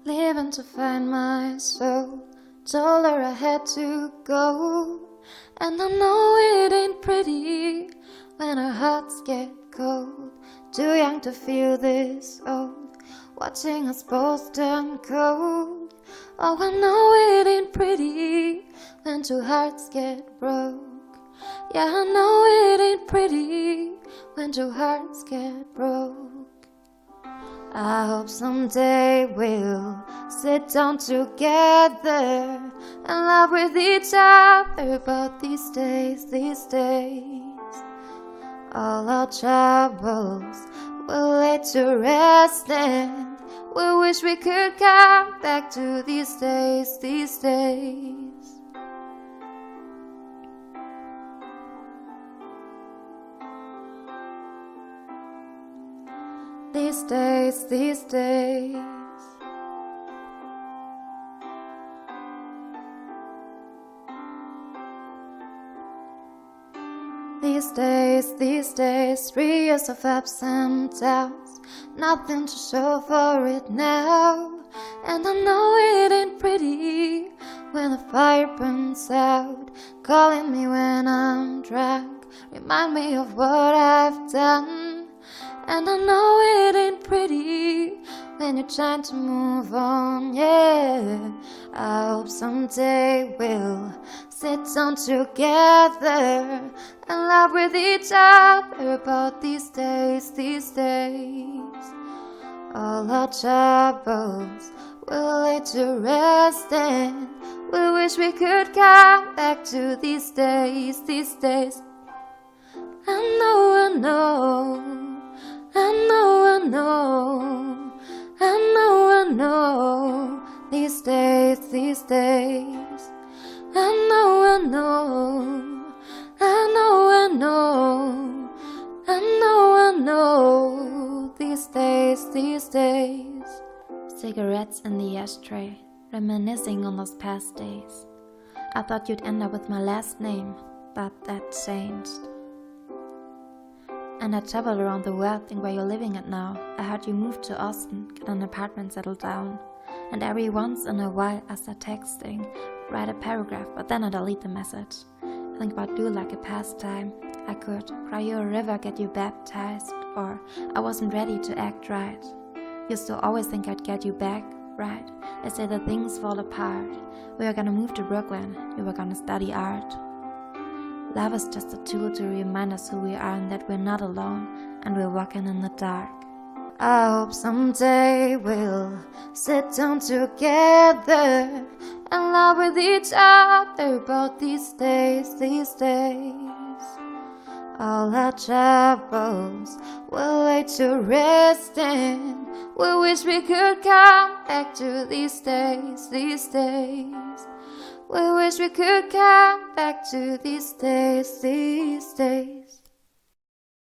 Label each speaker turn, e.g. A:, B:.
A: leaving to find my soul. Told her I had to go, and I know it ain't pretty when our hearts get cold. Too young to feel this old, watching us both turn cold. Oh, I know it ain't pretty when two hearts get broke. Yeah, I know it ain't pretty when two hearts get broke. I hope someday we'll sit down together and laugh with each other about these days. All our troubles will lay to rest, and we wish we could come back to these days. These days, these days. These days, 3 years of ups and downs, nothing to show for it now. And I know it ain't pretty when the fire burns out, calling me when I'm drunk, remind me of what I've done. And I know it ain't pretty when you're trying to move on, yeah. I hope someday we'll sit down together and laugh with each other about these days. All our troubles will lay to rest, and we wish we could come back to these days. I know these days. These days. Cigarettes in the ashtray, reminiscing on those past days. I thought you'd end up with my last name, but that changed. And I traveled around the world, think where you're living at now. I heard you moved to Austin, get an apartment, settled down. And every once in a while I start texting, write a paragraph, but then I delete the message. I think about you like a pastime. I could cry you a river, get you baptized, or I wasn't ready to act right. Used to always think I'd get you back, right? They say that things fall apart. We were gonna move to Brooklyn, you were gonna study art. Love is just a tool to remind us who we are and that we're not alone, and we're walking in the dark. I hope someday we'll sit down together and laugh with each other about these days. All our troubles will lay to rest, and we wish we could come back to these days. We wish we could come back to these days.